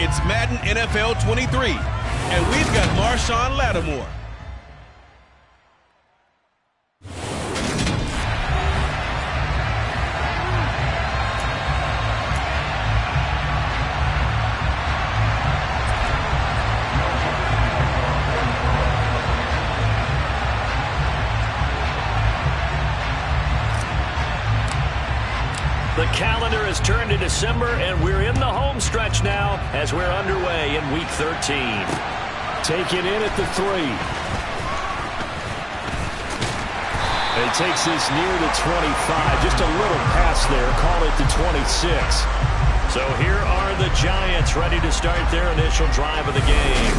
It's Madden NFL 23, and we've got Marshawn Lattimore. The calendar has turned to December, and we're in the home stretch now as we're underway in Week 13. Taken in at the 3. And he takes this near the 25. Just a little pass there. Call it the 26. So here are the Giants ready to start their initial drive of the game.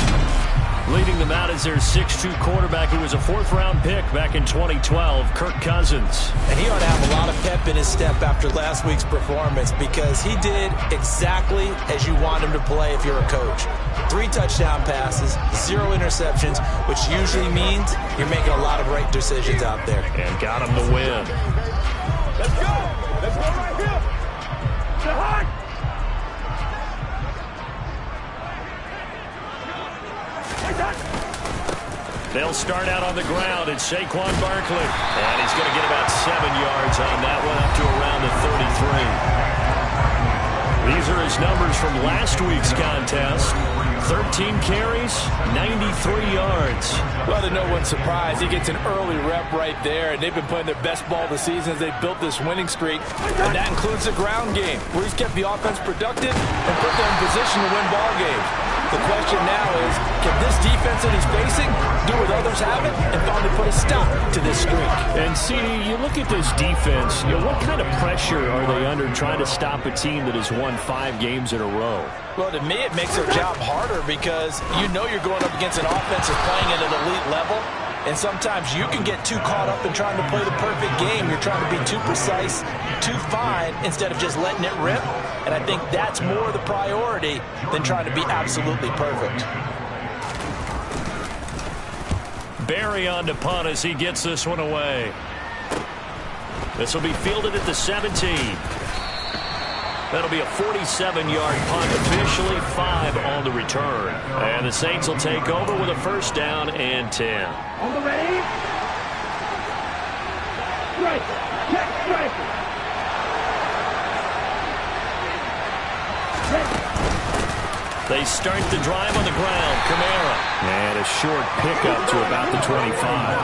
Leading them out is their 6'2 quarterback who was a 4th-round pick back in 2012, Kirk Cousins. And he ought to have a lot of pep in his step after last week's performance because he did exactly as you want him to play if you're a coach. 3 touchdown passes, 0 interceptions, which usually means you're making a lot of right decisions out there. And got him the win. Let's go! Let's go right here! To hard! They'll start out on the ground. It's Saquon Barkley. And he's going to get about 7 yards on that one, up to around the 33. These are his numbers from last week's contest. 13 carries, 93 yards. Well, to no one's surprise, he gets an early rep right there, and they've been playing their best ball this season as they've built this winning streak. And that includes the ground game, where he's kept the offense productive and put them in position to win ball games. The question now is, can this defense that he's facing do what others haven't and finally put a stop to this streak? And, CD, you look at this defense, what kind of pressure are they under trying to stop a team that has won 5 games in a row? Well, to me, it makes their job harder because you know you're going up against an offense that's playing at an elite level. And sometimes you can get too caught up in trying to play the perfect game. You're trying to be too precise, too fine, instead of just letting it rip. And I think that's more the priority than trying to be absolutely perfect. Barry on to punt as he gets this one away. This will be fielded at the 17. That'll be a 47-yard punt, officially 5 on the return. And the Saints will take over with a 1st down and 10. On the ready? Strike! Check strike! They start the drive on the ground. Kamara. And a short pickup to about the 25.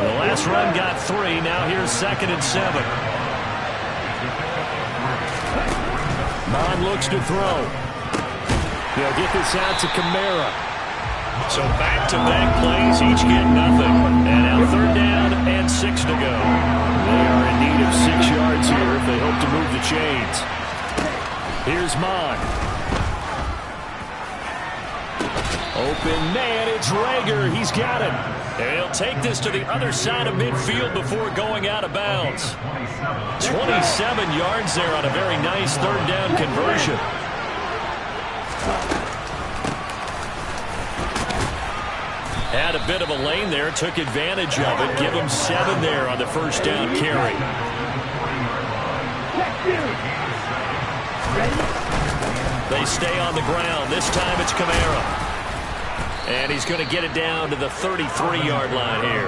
The last run got 3. Now here's 2nd and 7. Mon looks to throw. They'll get this out to Kamara. So back-to-back plays, each get nothing. And now 3rd down and 6 to go. They are in need of 6 yards here if they hope to move the chains. Here's Mon. Open man, it's Rager. He's got it. And he'll take this to the other side of midfield before going out of bounds. 27 yards there on a very nice 3rd down conversion. Had a bit of a lane there, took advantage of it. Give him 7 there on the 1st down carry. They stay on the ground. This time it's Kamara. And he's going to get it down to the 33-yard line here.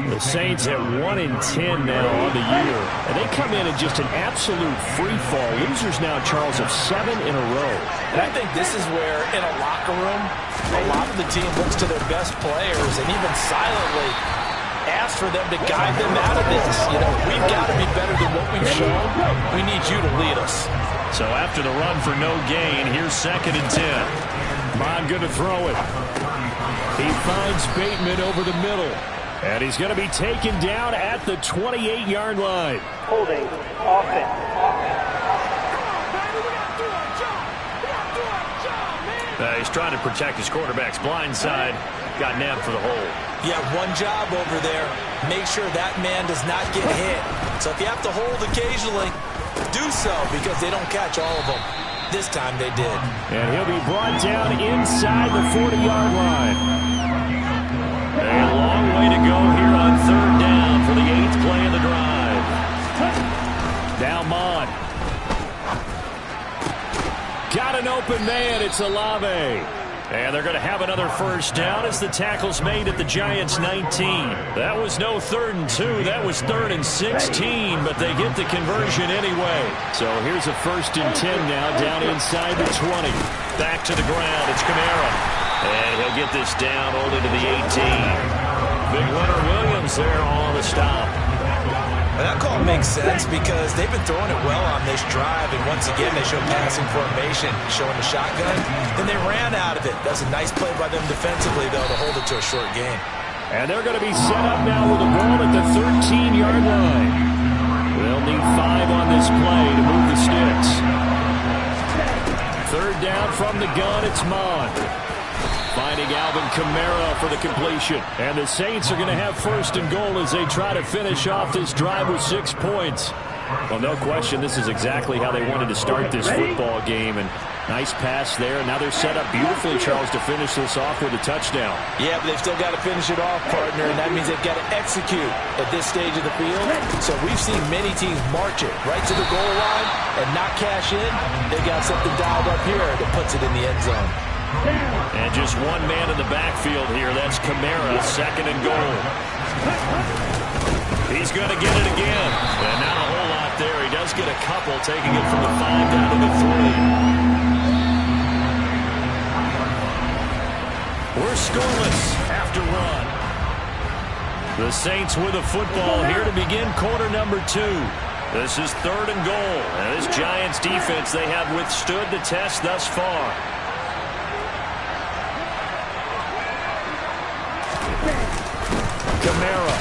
The Saints at 1-10 now on the year. And they come in just an absolute free fall. Losers now, Charles, of 7 in a row. And I think this is where, in a locker room, a lot of the team looks to their best players and even silently asks for them to guide them out of this. You know, we've got to be better than what we've shown. We need you to lead us. So after the run for no gain, here's 2nd and 10. Mon going to throw it. He finds Bateman over the middle. And he's going to be taken down at the 28-yard line. Holding offense. He's trying to protect his quarterback's blind side. Got nabbed for the hole. You have one job over there. Make sure that man does not get hit. So if you have to hold occasionally, do so because they don't catch all of them. This time they did. And he'll be brought down inside the 40-yard line. A long way to go here on 3rd down for the 8th play of the drive. Now Mon. open man. It's Olave. And they're going to have another first down as the tackle's made at the Giants' 19. That was no 3rd and 2. That was 3rd and 16, but they get the conversion anyway. So here's a 1st and 10 now down inside the 20. Back to the ground. It's Kamara. And he'll get this down only to the 18. Big Leonard Williams there on the stop. Well, that call makes sense because they've been throwing it well on this drive, and once again they show passing formation, showing the shotgun. Then they ran out of it. That's a nice play by them defensively, though, to hold it to a short gain. And they're going to be set up now with the ball at the 13-yard line. They'll need 5 on this play to move the sticks. 3rd down from the gun, it's Mond. Finding Alvin Kamara for the completion. And the Saints are going to have 1st and goal as they try to finish off this drive with 6 points. Well, no question, this is exactly how they wanted to start this football game. And nice pass there. Now they're set up beautifully, Charles, to finish this off with a touchdown. Yeah, but they've still got to finish it off, partner, and that means they've got to execute at this stage of the field. So we've seen many teams march it right to the goal line and not cash in. They got something dialed up here that puts it in the end zone. And just one man in the backfield here. That's Kamara, 2nd and goal. He's going to get it again. And not a whole lot there. He does get a couple, taking it from the 5 down to the 3. We're scoreless after one. The Saints with the football here to begin quarter number 2. This is 3rd and goal. And this Giants defense, they have withstood the test thus far. Kamara.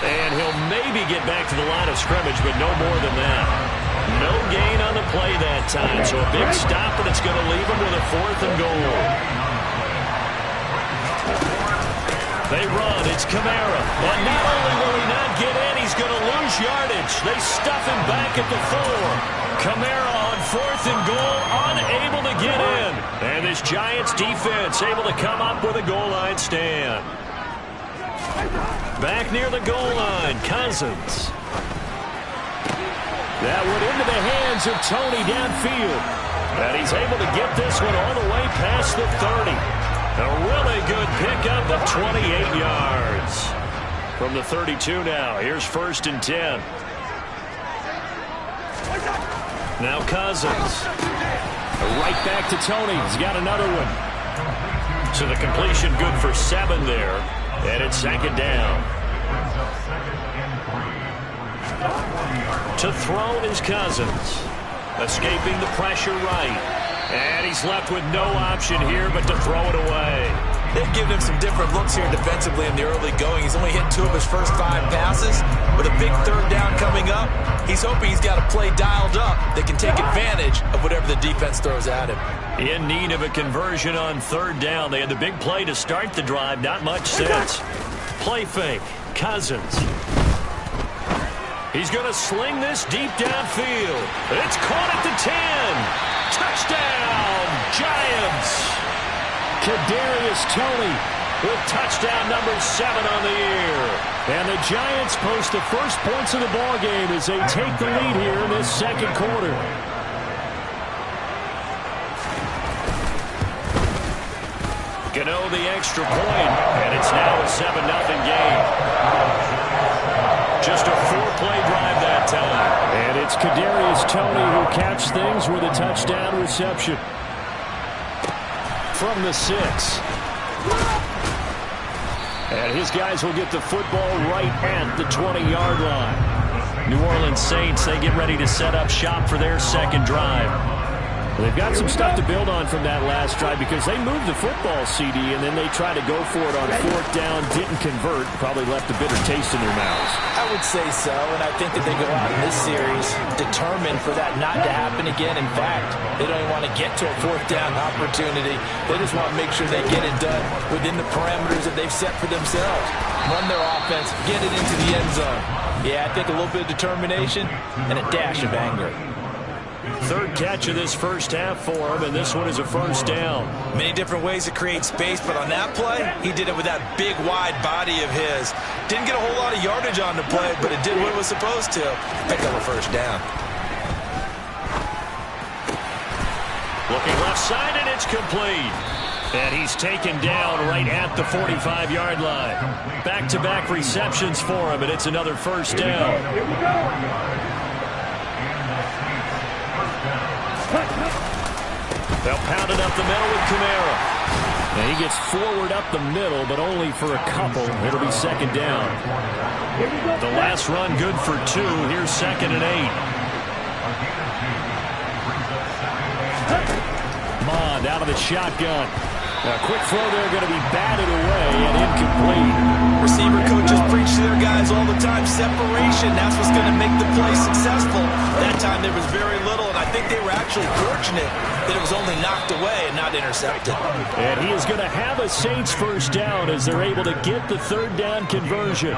And he'll maybe get back to the line of scrimmage, but no more than that. No gain on the play that time. So a big stop, but it's going to leave him with a 4th and goal. They run. It's Kamara. And not only will he not get in, he's going to lose yardage. They stuff him back at the 4. Kamara on 4th and goal, unable to get in. And this Giants defense able to come up with a goal line stand. Back near the goal line, Cousins. That went into the hands of Tony downfield. And he's able to get this one all the way past the 30. A really good pickup of 28 yards. From the 32 now, here's 1st and 10. Now Cousins. Right back to Tony. He's got another one. So the completion good for 7 there. And it's 2nd down. To throw is Cousins. Escaping the pressure right. And he's left with no option here but to throw it away. They've given him some different looks here defensively in the early going. He's only hit 2 of his first 5 passes. With a big 3rd down coming up, he's hoping he's got a play dialed up that can take advantage of whatever the defense throws at him. In need of a conversion on 3rd down. They had the big play to start the drive. Not much sense. Play fake. Cousins. He's going to sling this deep downfield. It's caught at the 10. Touchdown, Giants. Kadarius Toney with touchdown number 7 on the year. And the Giants post the first points of the ball game as they take the lead here in this 2nd quarter. Gano the extra point, and it's now a 7-0 game. Just a 4-play drive that time. And it's Kadarius Toney who catches things with a touchdown reception. From the 6. And his guys will get the football right at the 20-yard line. New Orleans Saints, they get ready to set up shop for their 2nd drive. They've got some stuff to build on from that last drive because they moved the football, CD, and then they tried to go for it on 4th down, didn't convert, probably left a bitter taste in their mouths. I would say so, and I think that they go out in this series determined for that not to happen again. In fact, they don't even want to get to a 4th down opportunity. They just want to make sure they get it done within the parameters that they've set for themselves. Run their offense, get it into the end zone. Yeah, I think a little bit of determination and a dash of anger. 3rd catch of this first half for him, and this one is a 1st down. Many different ways to create space, but on that play, he did it with that big, wide body of his. Didn't get a whole lot of yardage on the play, but it did what it was supposed to. Pick up a 1st down. Looking left side, and it's complete. And he's taken down right at the 45-yard line. Back-to-back receptions for him, and it's another first down. They'll pound it up the middle with Kamara. And he gets forward up the middle, but only for a couple. It'll be second down. The last run good for 2. Here's 2nd and 8. Mond out of the shotgun. A quick throw there going to be batted away and incomplete. Receiver coaches preach to their guys all the time. Separation, that's what's going to make the play successful. That time there was very little, and I think they were actually fortunate that it was only knocked away and not intercepted. And he is going to have a Saints first down as they're able to get the third down conversion.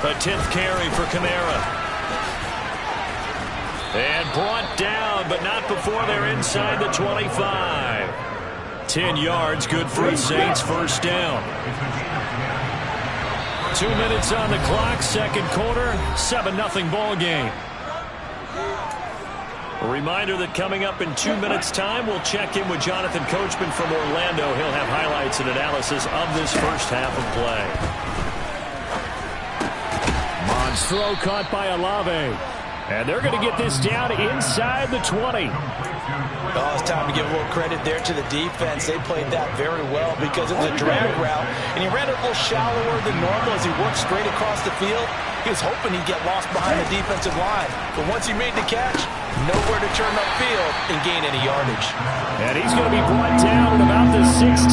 A 10th carry for Kamara. And brought down, but not before they're inside the 25. 10 yards, good for a Saints first down. 2 minutes on the clock, second quarter, 7-0 ball game. A reminder that coming up in 2 minutes' time, we'll check in with Jonathan Coachman from Orlando. He'll have highlights and analysis of this first half of play. Mond's throw caught by Olave. And they're going to get this down inside the 20. Oh, it's time to give a little credit there to the defense. They played that very well because it was a drag route, and he ran it a little shallower than normal as he worked straight across the field. He was hoping he'd get lost behind the defensive line. But once he made the catch, nowhere to turn upfield and gain any yardage. And he's going to be brought down at about the 16.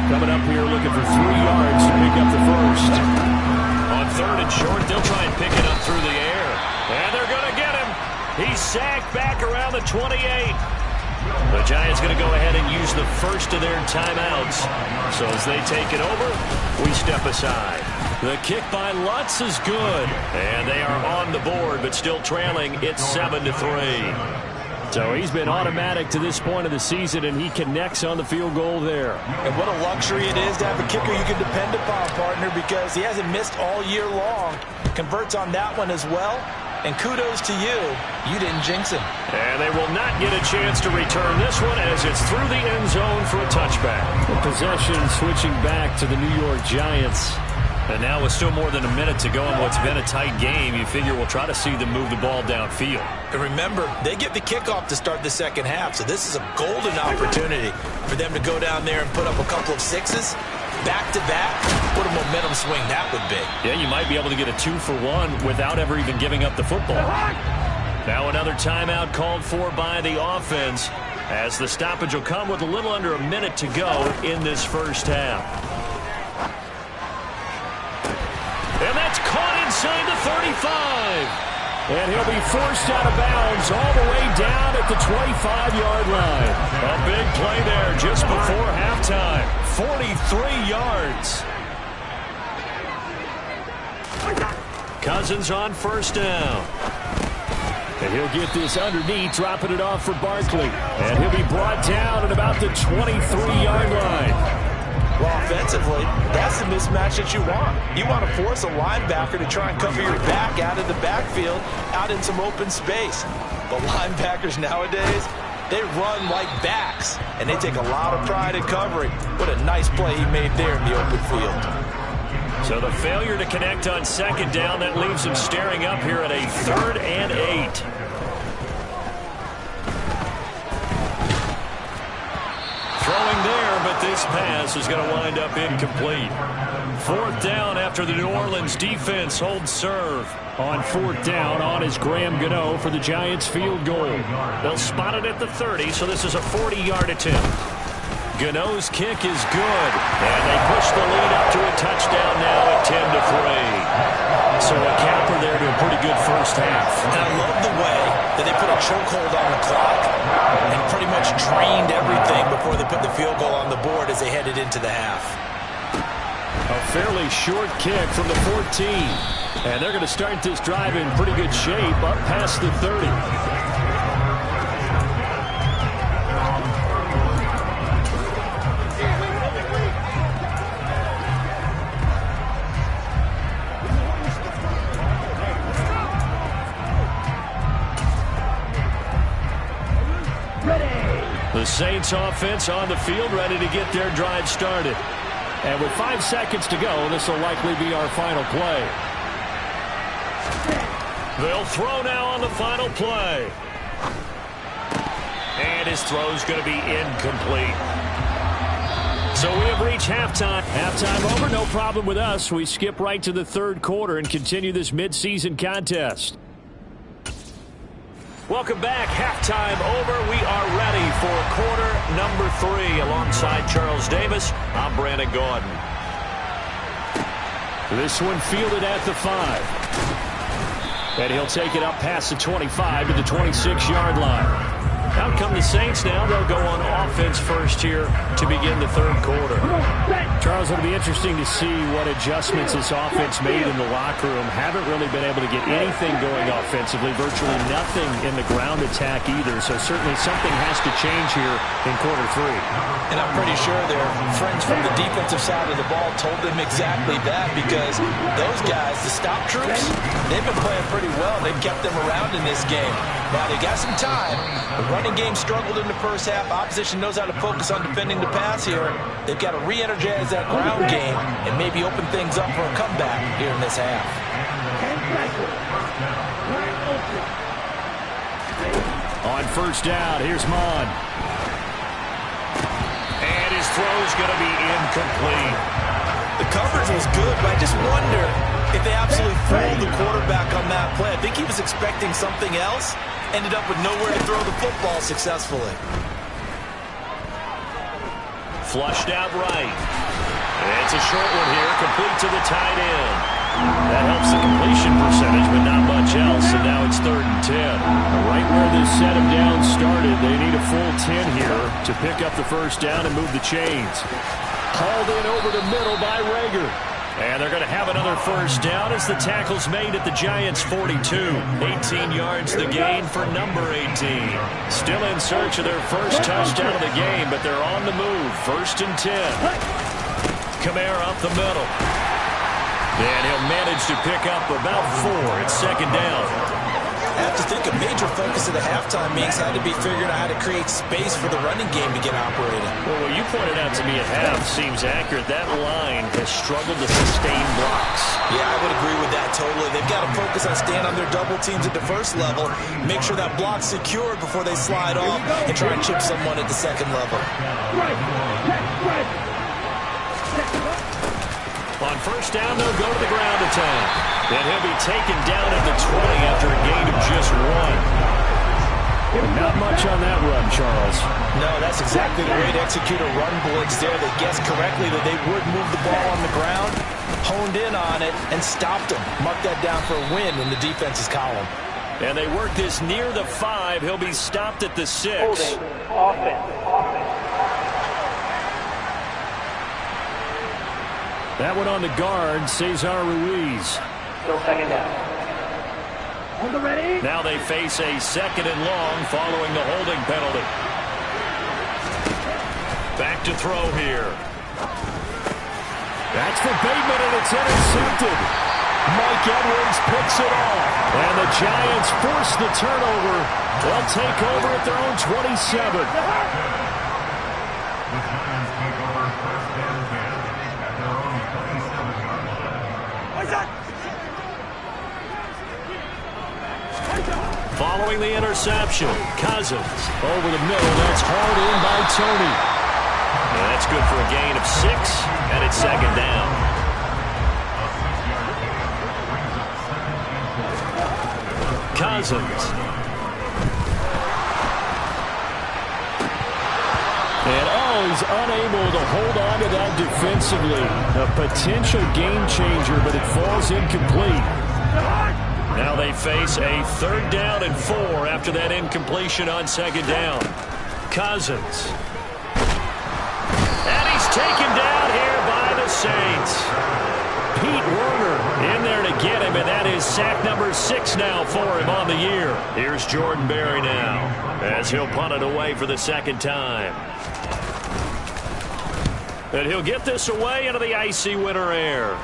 Coming up here looking for 3 yards to pick up the first. On 3rd and short, they'll try and pick it up through the air. And they're going to get him. He's sacked back around the 28. The Giants going to go ahead and use the first of their timeouts. So as they take it over, we step aside. The kick by Lutz is good. And they are on the board, but still trailing. It's 7-3. So he's been automatic to this point of the season, and he connects on the field goal there. And what a luxury it is to have a kicker you can depend upon, partner, because he hasn't missed all year long. Converts on that one as well. And kudos to you. You didn't jinx him. And they will not get a chance to return this one as it's through the end zone for a touchback. The possession switching back to the New York Giants. And now with still more than a minute to go in what's been a tight game, you figure we'll try to see them move the ball downfield. And remember, they get the kickoff to start the second half, so this is a golden opportunity for them to go down there and put up a couple of sixes. Back-to-back, what a momentum swing that would be. Yeah, you might be able to get a 2-for-1 without ever even giving up the football. Now another timeout called for by the offense as the stoppage will come with a little under a minute to go in this first half. And that's caught inside the 35. And he'll be forced out of bounds all the way down at the 25-yard line. A big play there just before halftime. 43 yards. Cousins on first down. And he'll get this underneath, dropping it off for Barkley. And he'll be brought down at about the 23-yard line. Well, offensively, that's the mismatch that you want. You want to force a linebacker to try and cover your back out of the backfield, out in some open space. But linebackers nowadays, they run like backs, and they take a lot of pride in covering. What a nice play he made there in the open field. So the failure to connect on second down, that leaves him staring up here at a 3rd and 8. Throwing there, but this pass is going to wind up incomplete. 4th down after the New Orleans defense holds serve. On 4th down, on is Graham Gano for the Giants field goal. They'll spot it at the 30, so this is a 40-yard attempt. Gano's kick is good, and they push the lead up to a touchdown now at 10-3. So a capper there to a pretty good first half. And I love the way that they put a chokehold on the clock and pretty much drained everything before they put the field goal on the board as they headed into the half. A fairly short kick from the 14. And they're going to start this drive in pretty good shape up past the 30. Saints offense on the field, ready to get their drive started. And with 5 seconds to go, this will likely be our final play. They'll throw now on the final play. And his throw's going to be incomplete. So we have reached halftime. Halftime over, no problem with us. We skip right to the third quarter and continue this midseason contest. Welcome back. Halftime over. We are ready for quarter number 3. Alongside Charles Davis, I'm Brandon Gordon. This one fielded at the 5. And he'll take it up past the 25 to the 26-yard line. Out come the Saints now. They'll go on offense first here to begin the third quarter. Charles, it'll be interesting to see what adjustments this offense made in the locker room. Haven't really been able to get anything going offensively. Virtually nothing in the ground attack either. So certainly something has to change here in quarter 3. And I'm pretty sure their friends from the defensive side of the ball told them exactly that, because those guys, the stop troops, they've been playing pretty well. They've kept them around in this game. Now they got some time. The running game struggled in the first half. Opposition knows how to focus on defending the pass here. They've got to re-energize that ground game and maybe open things up for a comeback here in this half. On first down, here's Mon. And his throw's going to be incomplete. The coverage was good, but I just wonder if they absolutely fooled the quarterback on that play. I think he was expecting something else. Ended up with nowhere to throw the football successfully. Flushed out right. It's a short one here, complete to the tight end. That helps the completion percentage, but not much else, and now it's 3rd and 10. Right where this set of downs started, they need a full 10 here to pick up the first down and move the chains. Hauled in over the middle by Rager. And they're going to have another first down as the tackle's made at the Giants' 42. 18 yards the gain for number 18. Still in search of their first touchdown of the game, but they're on the move. 1st and 10. Kamara up the middle. And he'll manage to pick up about 4. It's 2nd down. I have to think a major focus of the halftime meetings had to be figuring out how to create space for the running game to get operating. Well, what you pointed out to me at half seems accurate. That line has struggled to sustain blocks. Yeah, I would agree with that totally. They've got to focus on staying on their double teams at the first level, make sure that block's secured before they slide off, and try and chip someone at the second level. On first down, they'll go to the ground attack. And he'll be taken down at the 20 after a gain of just 1. Not much on that run, Charles. No, that's exactly the way to execute a run blitz there. They guessed correctly that they would move the ball on the ground, honed in on it, and stopped them. Mark that down for a win in the defense's column. And they work this near the 5. He'll be stopped at the 6. Holding. Offense. That one on the guard, Cesar Ruiz. Still 2nd down. On the ready. Now they face a 2nd and long following the holding penalty. Back to throw here. That's for Bateman, and it's intercepted. Mike Edwards picks it off. And the Giants force the turnover. They'll take over at their own 27. Following the interception, Cousins over the middle. That's hauled in by Tony. And that's good for a gain of 6, and it's 2nd down. Cousins. And he's unable to hold on to that defensively. A potential game changer, but it falls incomplete. Now they face a 3rd down and 4 after that incompletion on 2nd down. Cousins. And he's taken down here by the Saints. Pete Werner in there to get him, and that is sack number 6 now for him on the year. Here's Jordan Berry now as he'll punt it away for the 2nd time. And he'll get this away into the icy winter air.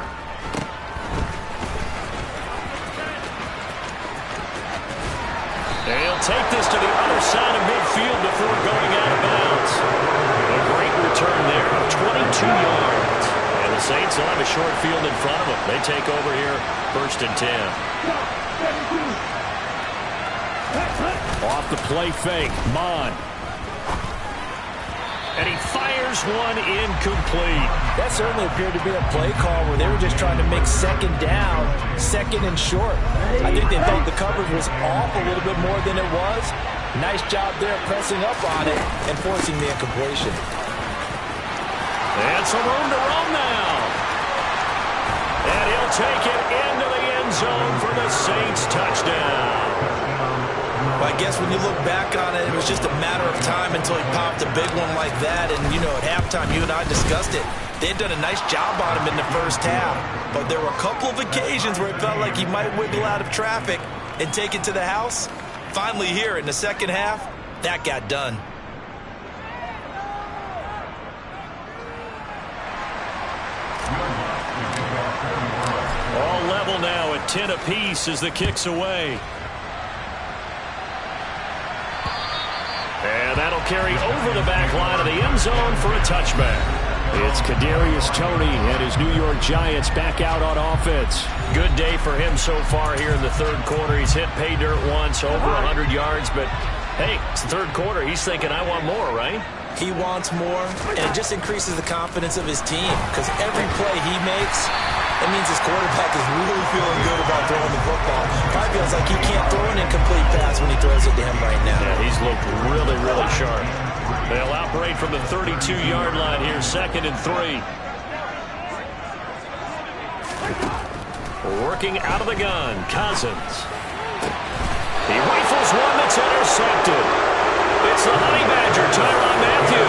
And he'll take this to the other side of midfield before going out of bounds. A great return there of 22 yards. And the Saints will have a short field in front of them. They take over here, 1st and 10. Off the play fake, Mon. And he fires one incomplete. That certainly appeared to be a play call where they were just trying to make second down, second and short. I think they thought the coverage was off a little bit more than it was. Nice job there pressing up on it and forcing the incompletion. And some room to roam now. And he'll take it into the end zone for the Saints touchdown. Well, I guess when you look back on it, it was just a matter of time until he popped a big one like that. And, you know, at halftime, you and I discussed it. They had done a nice job on him in the first half. But there were a couple of occasions where it felt like he might wiggle out of traffic and take it to the house. Finally here in the second half, that got done. All level now at 10 apiece as the kick's away. And that'll carry over the back line of the end zone for a touchback. It's Kadarius Toney and his New York Giants back out on offense. Good day for him so far here in the third quarter. He's hit pay dirt once, over 100 yards. But, hey, it's the third quarter. He's thinking, I want more, right? He wants more, and it just increases the confidence of his team because every play he makes, it means his quarterback is really feeling good about throwing the football. Probably feels like he can't throw an incomplete pass when he throws it to him right now. Yeah, he's looked really, really sharp. They'll operate from the 32-yard line here, 2nd and 3. Working out of the gun, Cousins. He rifles one that's intercepted. It's the Honey Badger, Tyrann Mathieu.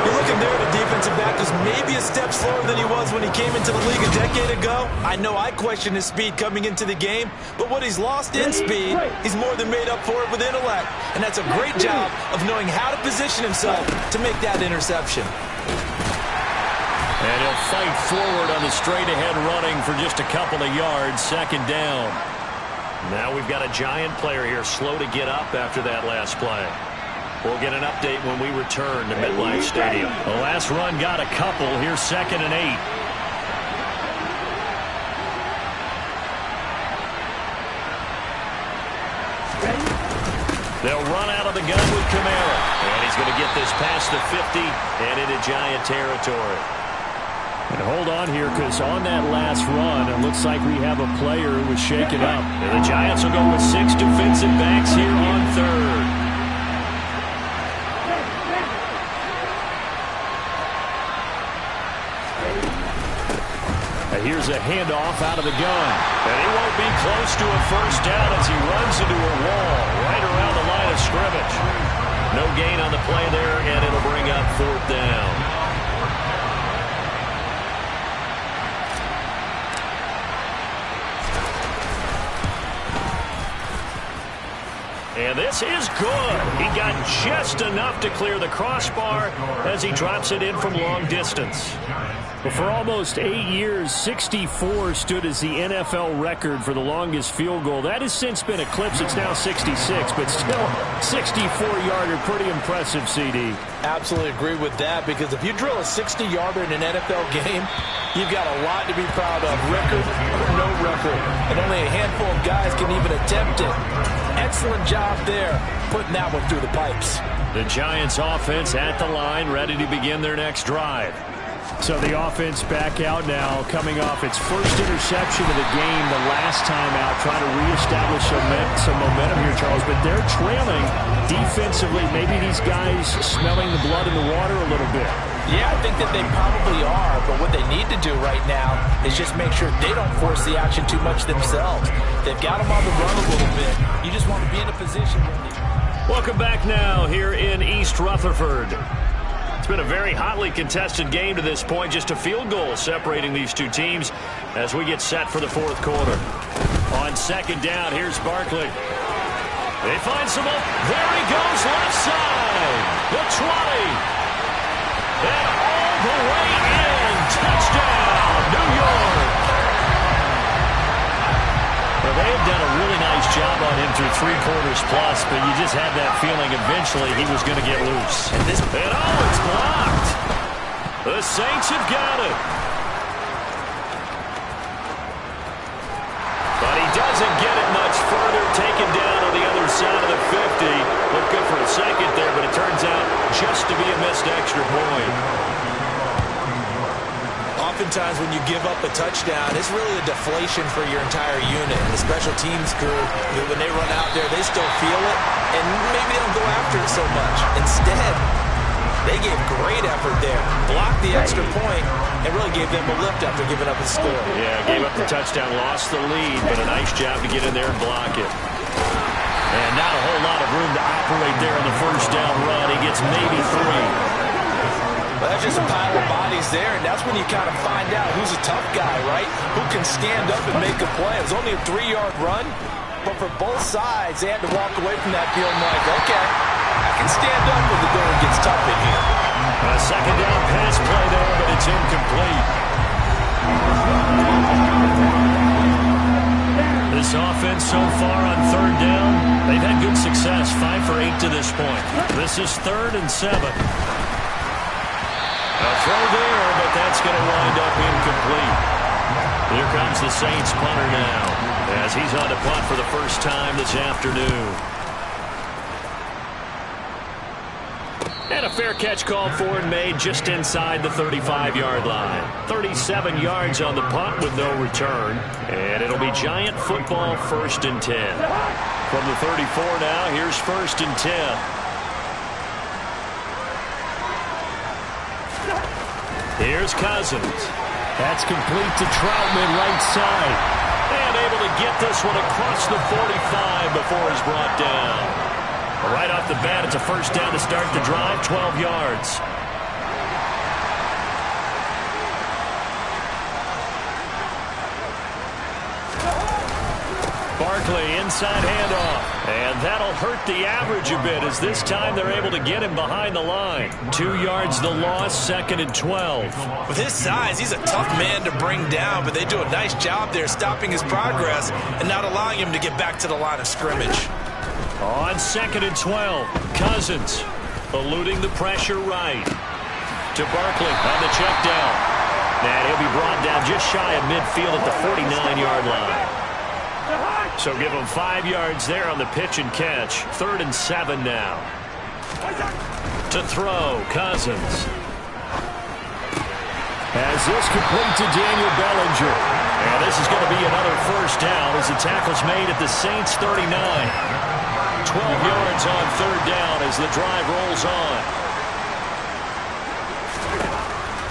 You're looking there at a defensive back who's maybe a step slower than he was when he came into the league a decade ago. I know I questioned his speed coming into the game, but what he's lost in speed, he's more than made up for it with intellect. And that's a great job of knowing how to position himself to make that interception. And he'll fight forward on the straight-ahead running for just a couple of yards, 2nd down. Now we've got a Giant player here slow to get up after that last play. We'll get an update when we return to MetLife Stadium. The last run got a couple. Here's 2nd and 8. They'll run out of the gun with Kamara. And he's going to get this past the 50 and into Giant territory. And hold on here, because on that last run, it looks like we have a player who was shaken up. And the Giants will go with 6 defensive backs here on 3rd. Here's a handoff out of the gun. And he won't be close to a first down as he runs into a wall right around the line of scrimmage. No gain on the play there, and it'll bring up 4th down. And this is good. He got just enough to clear the crossbar as he drops it in from long distance. But for almost 8 years, 64 stood as the NFL record for the longest field goal. That has since been eclipsed. It's now 66, but still 64-yarder. Pretty impressive, CD. Absolutely agree with that, because if you drill a 60-yarder in an NFL game, you've got a lot to be proud of, record or no record. And only a handful of guys can even attempt it. Excellent job there, putting that one through the pipes. The Giants offense at the line, ready to begin their next drive. So the offense back out now, coming off its first interception of the game the last time out, trying to reestablish some momentum here, Charles. But they're trailing defensively. Maybe these guys smelling the blood in the water a little bit. Yeah, I think that they probably are, but what they need to do right now is just make sure they don't force the action too much themselves. They've got them on the run a little bit. You just want to be in a position where they... Welcome back now here in East Rutherford. It's been a very hotly contested game to this point. Just a field goal separating these two teams as we get set for the 4th quarter. On 2nd down, here's Barkley. They find some up. There he goes, left side. The 20. And all the way in. Touchdown, New York. The they have done a really nice job on him through 3 quarters plus, but you just had that feeling eventually he was going to get loose. And it's blocked. The Saints have got it. But he doesn't get it much further, taken down on the other side of the 50. Looked good for a second there, but it turns out just to be a missed extra point. Oftentimes when you give up a touchdown, it's really a deflation for your entire unit. And the special teams crew, when they run out there, they still feel it, and maybe they don't go after it so much. Instead, they gave great effort there, blocked the extra point, and really gave them a lift after giving up a score. Yeah, gave up the touchdown, lost the lead, but a nice job to get in there and block it. And not a whole lot of room to operate there on the first down run. He gets maybe 3. Well, that's just a pile of bodies there, and that's when you kind of find out who's a tough guy, right? Who can stand up and make a play. It was only a 3-yard run, but for both sides, they had to walk away from that feeling like, okay, I can stand up when the going gets tough in here. A second down pass play there, but it's incomplete. This offense so far on 3rd down, they've had good success, 5 for 8 to this point. This is 3rd and 7. A throw there, but that's going to wind up incomplete. Here comes the Saints punter now, as he's on to punt for the first time this afternoon. And a fair catch called for and made just inside the 35-yard line. 37 yards on the punt with no return. And it'll be Giant football, 1st and 10. From the 34 now, here's 1st and 10. Here's Cousins. That's complete to Troutman, right side. And able to get this one across the 45 before he's brought down. Right off the bat, it's a first down to start the drive, 12 yards. Barkley, inside handoff. And that'll hurt the average a bit, as this time they're able to get him behind the line. 2 yards the loss, 2nd and 12. With his size, he's a tough man to bring down, but they do a nice job there stopping his progress and not allowing him to get back to the line of scrimmage. On 2nd and 12, Cousins eluding the pressure right. To Barkley on the check down. And he'll be brought down just shy of midfield at the 49-yard line. So give him 5 yards there on the pitch and catch. 3rd and 7 now. To throw, Cousins. As this complete to Daniel Bellinger. And this is going to be another first down as the tackle's made at the Saints 39. 12 yards on 3rd down as the drive rolls on.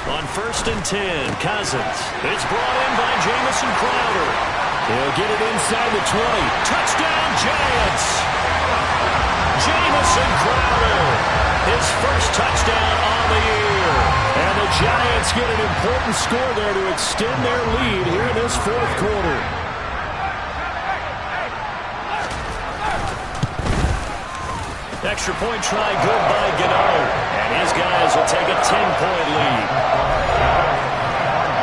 On 1st and 10, Cousins. It's brought in by Jamison Crowder. He'll get it inside the 20. Touchdown, Giants! Jamison Crowder, his first touchdown on the year. And the Giants get an important score there to extend their lead here in this 4th quarter. Extra point try good by Gano. And his guys will take a 10-point lead.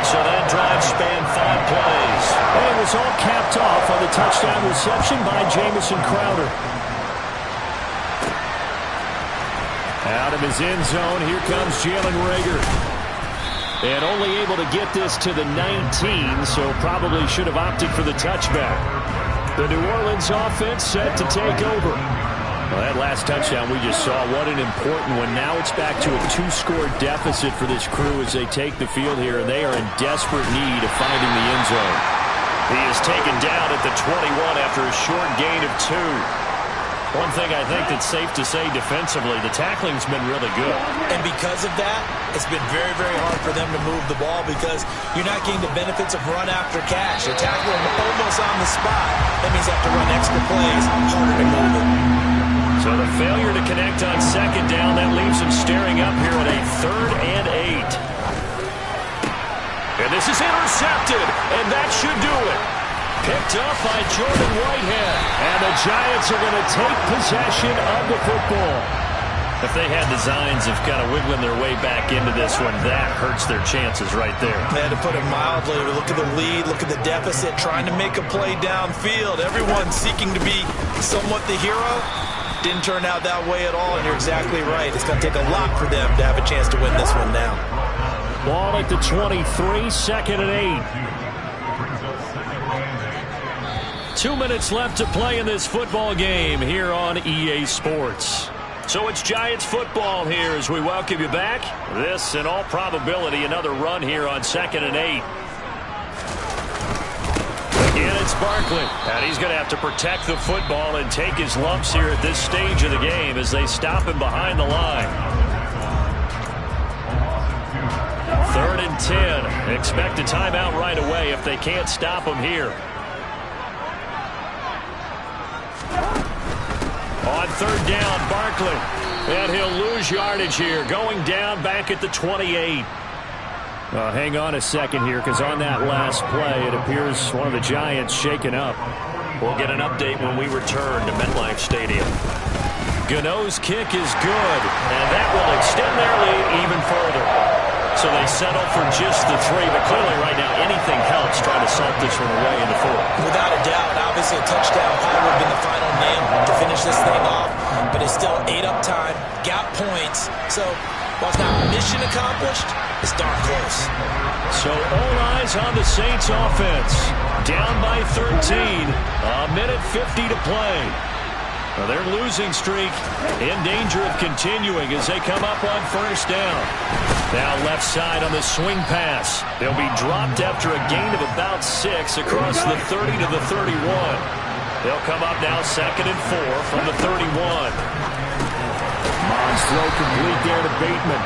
So that drive spanned 5 plays. And it was all capped off on the touchdown reception by Jamison Crowder. Out of his end zone, here comes Jalen Reagor. And only able to get this to the 19, so probably should have opted for the touchback. The New Orleans offense set to take over. Well, that last touchdown we just saw, what an important one. Now it's back to a 2-score deficit for this crew as they take the field here, and they are in desperate need of finding the end zone. He is taken down at the 21 after a short gain of 2. One thing I think that's safe to say defensively, the tackling's been really good. And because of that, it's been very, very hard for them to move the ball because you're not getting the benefits of run after catch. You're tackling almost on the spot. That means you have to run extra plays, harder to move it. So the failure to connect on 2nd down, that leaves him staring up here at a 3rd and 8. And this is intercepted, and that should do it. Picked up by Jordan Whitehead. And the Giants are going to take possession of the football. If they had designs of kind of wiggling their way back into this one, that hurts their chances right there. They had to put it mildly. Look at the lead, look at the deficit, trying to make a play downfield. Everyone seeking to be somewhat the hero. Didn't turn out that way at all, and you're exactly right. It's going to take a lot for them to have a chance to win this one now. Ball at the 23, 2nd and 8. 2 minutes left to play in this football game here on EA Sports. So it's Giants football here as we welcome you back. This, in all probability, another run here on 2nd and 8. Again, it's Barkley. And he's going to have to protect the football and take his lumps here at this stage of the game as they stop him behind the line. 3rd and 10. Expect a timeout right away if they can't stop him here. On 3rd down, Barkley. And he'll lose yardage here. Going down back at the 28. Hang on a second here, because on that last play, it appears one of the Giants shaken up. We'll get an update when we return to MetLife Stadium. Gano's kick is good, and that will extend their lead even further. So they settle for just the 3, but clearly right now anything helps trying to salt this one away in the 4th. Without a doubt, obviously a touchdown probably would have been the final nail to finish this thing off, but it's still 8 up time, got points. So while it's not mission accomplished, it's darn close. So all eyes on the Saints offense. Down by 13, a minute 50 to play. Well, their losing streak in danger of continuing as they come up on 1st down. Now left side on the swing pass. They'll be dropped after a gain of about 6 across the 30 to the 31. They'll come up now 2nd and 4 from the 31. Mons throw complete there to Bateman.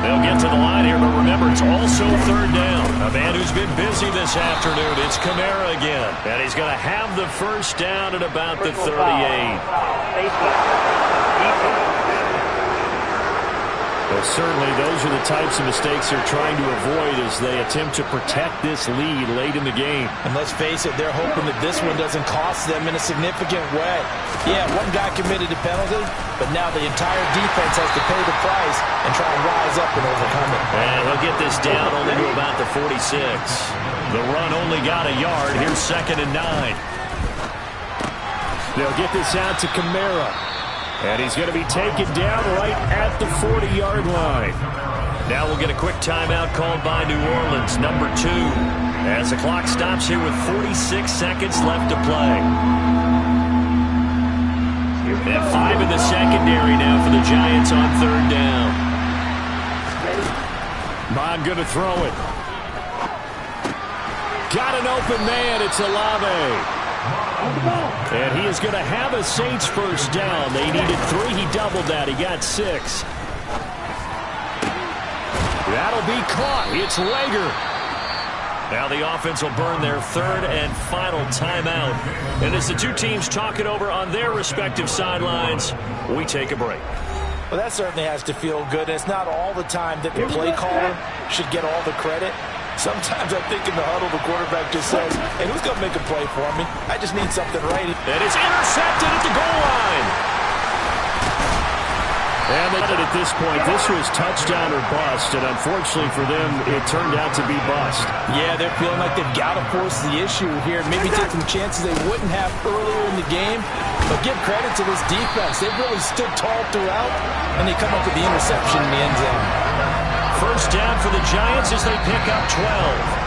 They'll get to the line here, but remember, it's also 3rd down. A man who's been busy this afternoon. It's Kamara again. And he's going to have the 1st down at about the 38. Well, certainly those are the types of mistakes they're trying to avoid as they attempt to protect this lead late in the game. And let's face it, they're hoping that this one doesn't cost them in a significant way. Yeah, one guy committed a penalty, but now the entire defense has to pay the price and try and rise up and overcome it. And he'll get this down only to about the 46. The run only got a yard. Here's 2nd and 9. They'll get this out to Kamara. And he's going to be taken down right at the 40-yard line. Now we'll get a quick timeout called by New Orleans, number 2, as the clock stops here with 46 seconds left to play. They have 5 in the secondary now for the Giants on 3rd down. Mon going to throw it. Got an open man. It's Olave. And he is going to have a Saints 1st down. They needed 3. He doubled that. He got 6. That'll be caught. It's Lager. Now the offense will burn their 3rd and final timeout. And as the two teams talk it over on their respective sidelines, we take a break. Well, that certainly has to feel good. And it's not all the time that the play caller should get all the credit. Sometimes I think in the huddle, the quarterback just says, hey, who's going to make a play for me? I just need something right. And it's intercepted at the goal line. And at this point, this was touchdown or bust, and unfortunately for them, it turned out to be bust. Yeah, they're feeling like they've got to force the issue here, maybe take some chances they wouldn't have earlier in the game. But give credit to this defense. They've really stood tall throughout, and they come up with the interception in the end zone. 1st down for the Giants as they pick up 12.